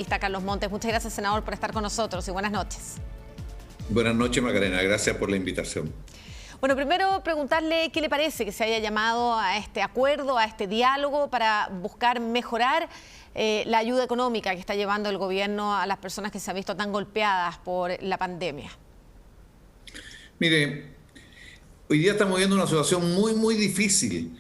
Está Carlos Montes. Muchas gracias, senador, por estar con nosotros y buenas noches. Buenas noches, Macarena. Gracias por la invitación. Bueno, primero preguntarle qué le parece que se haya llamado a este acuerdo, a este diálogo para buscar mejorar la ayuda económica que está llevando el gobierno a las personas que se han visto tan golpeadas por la pandemia. Mire, hoy día estamos viendo una situación muy difícil.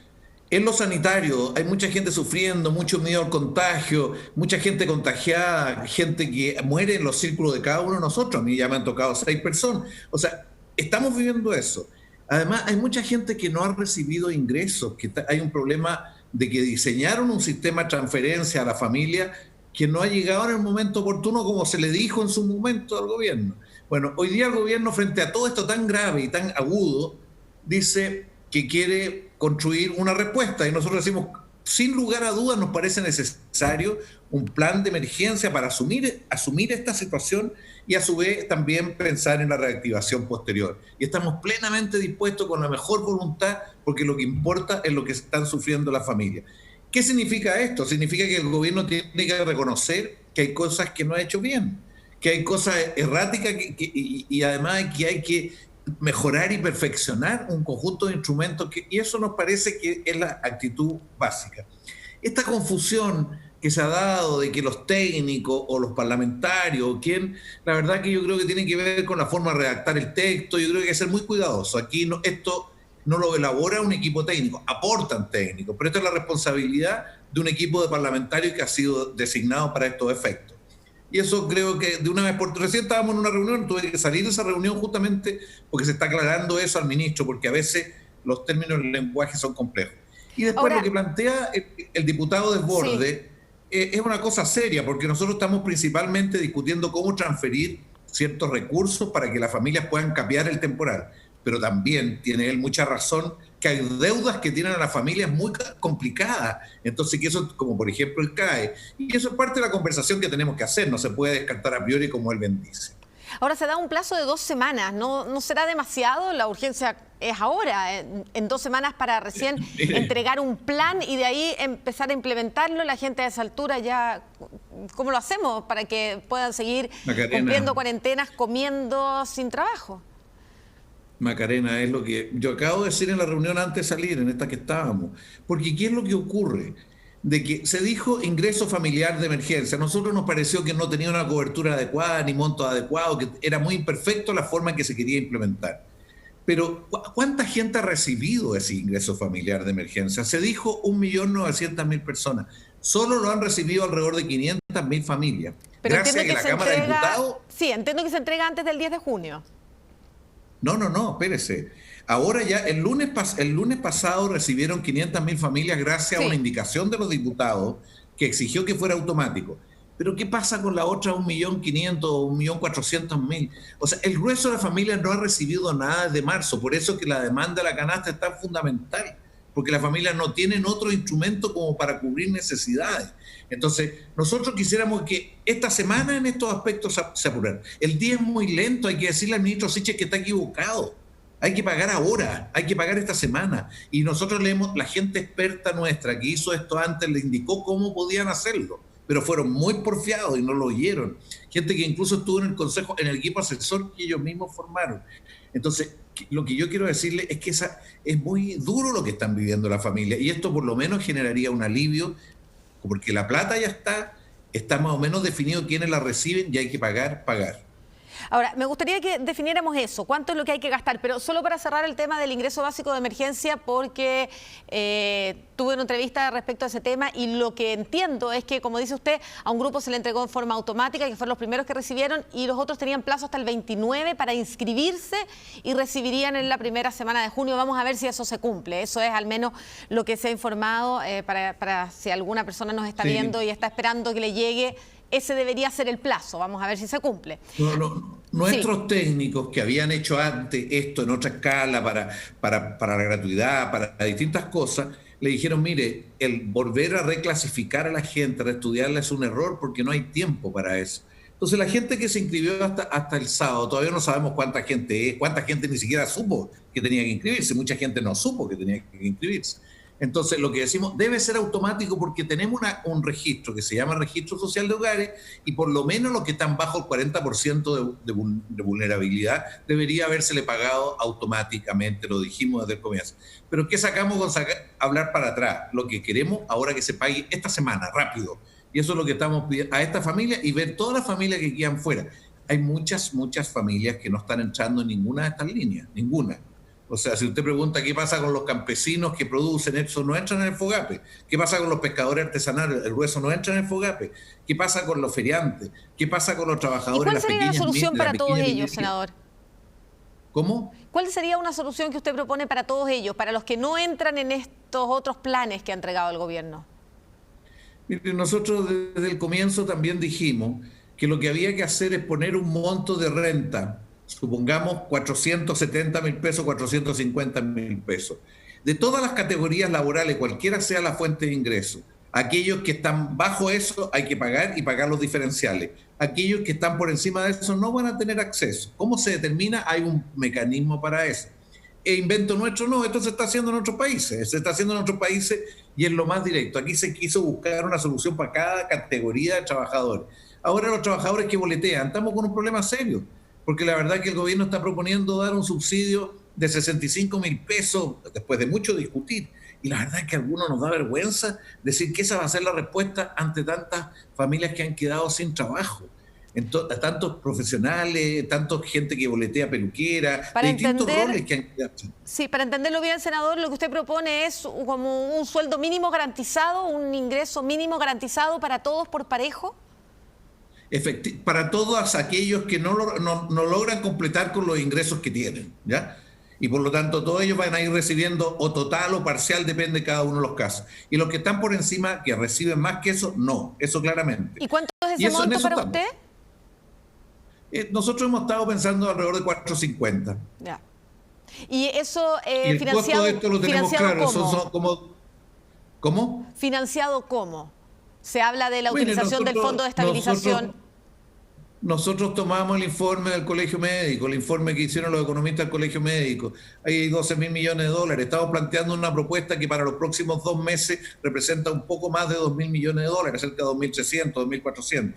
En lo sanitario hay mucha gente sufriendo, mucho miedo al contagio, mucha gente contagiada, gente que muere en los círculos de cada uno de nosotros. A mí ya me han tocado 6 personas. O sea, estamos viviendo eso. Además, hay mucha gente que no ha recibido ingresos, que hay un problema de que diseñaron un sistema de transferencia a la familia que no ha llegado en el momento oportuno como se le dijo en su momento al gobierno. Bueno, hoy día el gobierno, frente a todo esto tan grave y tan agudo, dice que quiere construir una respuesta. Y nosotros decimos, sin lugar a dudas, nos parece necesario un plan de emergencia para asumir esta situación y a su vez también pensar en la reactivación posterior. Y estamos plenamente dispuestos con la mejor voluntad, porque lo que importa es lo que están sufriendo las familias. ¿Qué significa esto? Significa que el gobierno tiene que reconocer que hay cosas que no ha hecho bien, que hay cosas erráticas y además que hay que mejorar y perfeccionar un conjunto de instrumentos y eso nos parece que es la actitud básica. Esta confusión que se ha dado de que los técnicos o los parlamentarios, la verdad que yo creo que tiene que ver con la forma de redactar el texto. Yo creo que hay que ser muy cuidadoso. Aquí esto no lo elabora un equipo técnico, aportan técnicos, pero esta es la responsabilidad de un equipo de parlamentarios que ha sido designado para estos efectos. Y eso creo que de una vez por todas, recién estábamos en una reunión, tuve que salir de esa reunión justamente porque se está aclarando eso al ministro, porque a veces los términos del lenguaje son complejos. Y después ahora, lo que plantea el diputado Desbordes, sí, es una cosa seria, porque nosotros estamos principalmente discutiendo cómo transferir ciertos recursos para que las familias puedan capear el temporal. Pero también tiene él mucha razón que hay deudas que tienen a las familias muy complicadas. Entonces, que eso, como por ejemplo el CAE, y eso es parte de la conversación que tenemos que hacer, no se puede descartar a priori como él bendice. Ahora se da un plazo de 2 semanas, ¿no será demasiado? La urgencia es ahora, en 2 semanas para recién entregar un plan y de ahí empezar a implementarlo. La gente a esa altura ya, ¿cómo lo hacemos para que puedan seguir cumpliendo cuarentenas, comiendo sin trabajo? Macarena, es lo que yo acabo de decir en la reunión antes de salir, en esta que estábamos. Porque ¿qué es lo que ocurre? De que se dijo ingreso familiar de emergencia. A nosotros nos pareció que no tenía una cobertura adecuada ni monto adecuado, que era muy imperfecto la forma en que se quería implementar. Pero ¿cuánta gente ha recibido ese ingreso familiar de emergencia? Se dijo 1.900.000 personas. Solo lo han recibido alrededor de 500.000 familias. Pero gracias a que la Cámara de Diputados... Sí, entiendo que se entrega antes del 10 de junio. No, espérese. Ahora ya, el lunes pasado recibieron 500.000 familias gracias a una indicación de los diputados que exigió que fuera automático. Pero ¿qué pasa con la otra 1.500.000 o 1.400.000? O sea, el grueso de las familias no ha recibido nada desde marzo. Por eso que la demanda de la canasta es tan fundamental. Porque las familias no tienen otro instrumento como para cubrir necesidades. Entonces, nosotros quisiéramos que esta semana en estos aspectos se apuraran. El día es muy lento, hay que decirle al ministro Sichel que está equivocado. Hay que pagar ahora, hay que pagar esta semana. Y nosotros la gente experta nuestra que hizo esto antes le indicó cómo podían hacerlo, pero fueron muy porfiados y no lo oyeron. Gente que incluso estuvo en el consejo, en el equipo asesor que ellos mismos formaron. Entonces, lo que yo quiero decirle es que es muy duro lo que están viviendo las familias y esto por lo menos generaría un alivio porque la plata ya está más o menos definido quiénes la reciben y hay que pagar. Ahora, me gustaría que definiéramos eso, cuánto es lo que hay que gastar, pero solo para cerrar el tema del ingreso básico de emergencia, porque tuve una entrevista respecto a ese tema y lo que entiendo es que, como dice usted, a un grupo se le entregó en forma automática, que fueron los primeros que recibieron, y los otros tenían plazo hasta el 29 para inscribirse y recibirían en la primera semana de junio. Vamos a ver si eso se cumple. Eso es al menos lo que se ha informado para si alguna persona nos está viendo y está esperando que le llegue. Ese debería ser el plazo, vamos a ver si se cumple. Nuestros técnicos que habían hecho antes esto en otra escala para la gratuidad, para distintas cosas, le dijeron, mire, el volver a reclasificar a la gente, reestudiarla es un error porque no hay tiempo para eso. Entonces la gente que se inscribió hasta el sábado, todavía no sabemos cuánta gente es, cuánta gente ni siquiera supo que tenía que inscribirse, mucha gente no supo que tenía que inscribirse. Entonces, lo que decimos debe ser automático porque tenemos un registro que se llama Registro Social de Hogares y por lo menos los que están bajo el 40% de vulnerabilidad debería habérsele pagado automáticamente, lo dijimos desde el comienzo. Pero ¿qué sacamos con hablar para atrás? Lo que queremos ahora que se pague esta semana, rápido. Y eso es lo que estamos pidiendo a esta familia y ver todas las familias que quedan fuera. Hay muchas familias que no están entrando en ninguna de estas líneas, ninguna. O sea, si usted pregunta qué pasa con los campesinos que producen, eso no entran en el FOGAPE. ¿Qué pasa con los pescadores artesanales? El grueso no entra en el FOGAPE. ¿Qué pasa con los feriantes? ¿Qué pasa con los trabajadores? ¿Y cuál sería la solución para todos ellos, senador? ¿Cómo? ¿Cuál sería una solución que usted propone para todos ellos, para los que no entran en estos otros planes que ha entregado el gobierno? Mire, nosotros desde el comienzo también dijimos que lo que había que hacer es poner un monto de renta, supongamos 470.000 pesos, 450.000 pesos, de todas las categorías laborales, cualquiera sea la fuente de ingreso. Aquellos que están bajo eso hay que pagar y pagar los diferenciales. Aquellos que están por encima de eso no van a tener acceso. ¿Cómo se determina? Hay un mecanismo para eso. E invento nuestro no, esto se está haciendo en otros países, y es lo más directo. Aquí se quiso buscar una solución para cada categoría de trabajadores. Ahora los trabajadores que boletean, estamos con un problema serio, porque la verdad que el gobierno está proponiendo dar un subsidio de 65.000 pesos después de mucho discutir. Y la verdad es que a algunos nos da vergüenza decir que esa va a ser la respuesta ante tantas familias que han quedado sin trabajo. Tantos profesionales, tanta gente que boletea peluquera, para de distintos entender, roles que han quedado. Sí, para entenderlo bien, senador, lo que usted propone es como un sueldo mínimo garantizado, un ingreso mínimo garantizado para todos por parejo. Para todos aquellos que no logran completar con los ingresos que tienen, ¿ya? Y por lo tanto todos ellos van a ir recibiendo o total o parcial, depende de cada uno de los casos. Y los que están por encima, que reciben más que eso, no, eso claramente. ¿Y cuánto es ese monto para usted? Nosotros hemos estado pensando alrededor de 450. Ya. Y eso y el financiado, costo de esto lo tenemos claro. ¿Cómo? ¿Financiado cómo? Se habla de la utilización del Fondo de Estabilización. Nosotros tomamos el informe del Colegio Médico, el informe que hicieron los economistas del Colegio Médico. Hay 12.000 millones de dólares. Estamos planteando una propuesta que para los próximos 2 meses representa un poco más de 2.000 millones de dólares, cerca de 2.300, 2.400.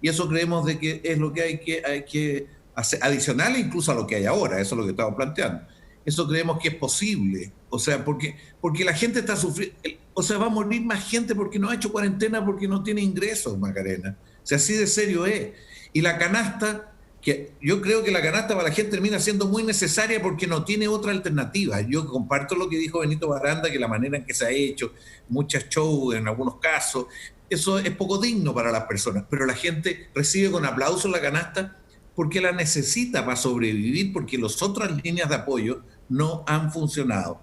Y eso creemos de que es lo que hay que hacer, adicional incluso a lo que hay ahora. Eso es lo que estamos planteando. Eso creemos que es posible. O sea, porque la gente está sufriendo. O sea, va a morir más gente porque no ha hecho cuarentena, porque no tiene ingresos, Macarena. O sea, así de serio es. Y la canasta, que yo creo que la canasta para la gente termina siendo muy necesaria porque no tiene otra alternativa. Yo comparto lo que dijo Benito Baranda, que la manera en que se ha hecho, muchas shows en algunos casos, eso es poco digno para las personas, pero la gente recibe con aplauso la canasta porque la necesita para sobrevivir, porque las otras líneas de apoyo no han funcionado.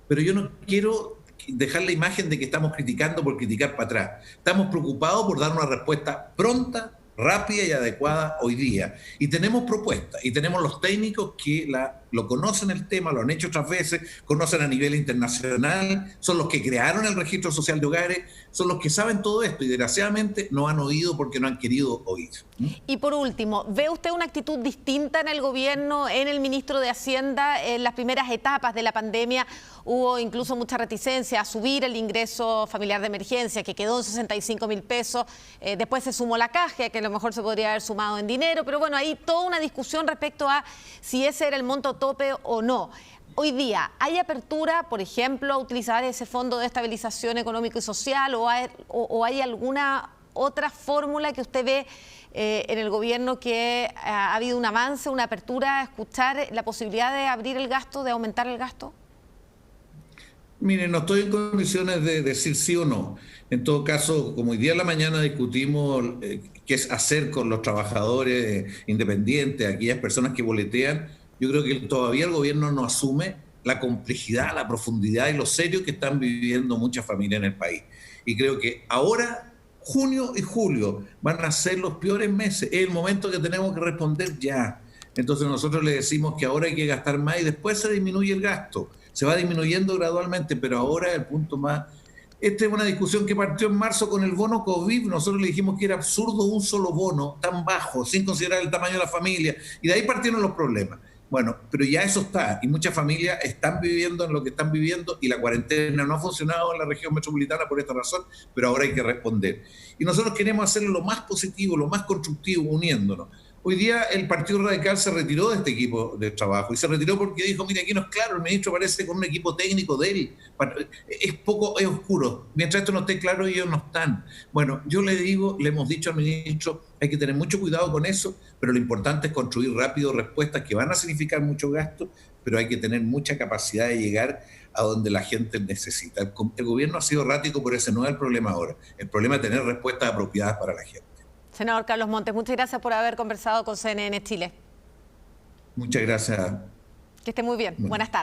Pero yo no quiero dejar la imagen de que estamos criticando por criticar para atrás. Estamos preocupados por dar una respuesta pronta, rápida y adecuada hoy día. Y tenemos propuestas, y tenemos los técnicos que lo conocen el tema, lo han hecho otras veces, conocen a nivel internacional, son los que crearon el Registro Social de Hogares, son los que saben todo esto, y desgraciadamente no han oído porque no han querido oír. Y por último, ¿ve usted una actitud distinta en el gobierno, en el ministro de Hacienda? En las primeras etapas de la pandemia hubo incluso mucha reticencia a subir el ingreso familiar de emergencia, que quedó en 65.000 pesos. Después se sumó la caja, que a lo mejor se podría haber sumado en dinero, pero bueno, hay toda una discusión respecto a si ese era el monto tope o no. Hoy día, ¿hay apertura, por ejemplo, a utilizar ese Fondo de Estabilización Económico y Social o hay alguna otra fórmula que usted ve en el gobierno que ha habido un avance, una apertura a escuchar la posibilidad de abrir el gasto, de aumentar el gasto? Miren, no estoy en condiciones de decir sí o no. En todo caso, como hoy día en la mañana discutimos qué es hacer con los trabajadores independientes, aquellas personas que boletean, yo creo que todavía el gobierno no asume la complejidad, la profundidad y lo serio que están viviendo muchas familias en el país. Y creo que ahora, junio y julio, van a ser los peores meses. Es el momento que tenemos que responder ya. Entonces nosotros le decimos que ahora hay que gastar más y después se disminuye el gasto. Se va disminuyendo gradualmente, pero ahora es el punto más. Esta es una discusión que partió en marzo con el bono COVID. Nosotros le dijimos que era absurdo un solo bono tan bajo, sin considerar el tamaño de la familia. Y de ahí partieron los problemas. Bueno, pero ya eso está, y muchas familias están viviendo en lo que están viviendo, y la cuarentena no ha funcionado en la región metropolitana por esta razón, pero ahora hay que responder. Y nosotros queremos hacerlo lo más positivo, lo más constructivo, uniéndonos. Hoy día el Partido Radical se retiró de este equipo de trabajo, y se retiró porque dijo, mira, aquí no es claro, el ministro parece con un equipo técnico de él, es oscuro, mientras esto no esté claro ellos no están. Bueno, yo le digo, le hemos dicho al ministro, hay que tener mucho cuidado con eso, pero lo importante es construir rápido respuestas que van a significar mucho gasto, pero hay que tener mucha capacidad de llegar a donde la gente necesita. El gobierno ha sido errático, pero ese no es el problema ahora. El problema es tener respuestas apropiadas para la gente. Senador Carlos Montes, muchas gracias por haber conversado con CNN Chile. Muchas gracias. Que esté muy bien. Bueno. Buenas tardes.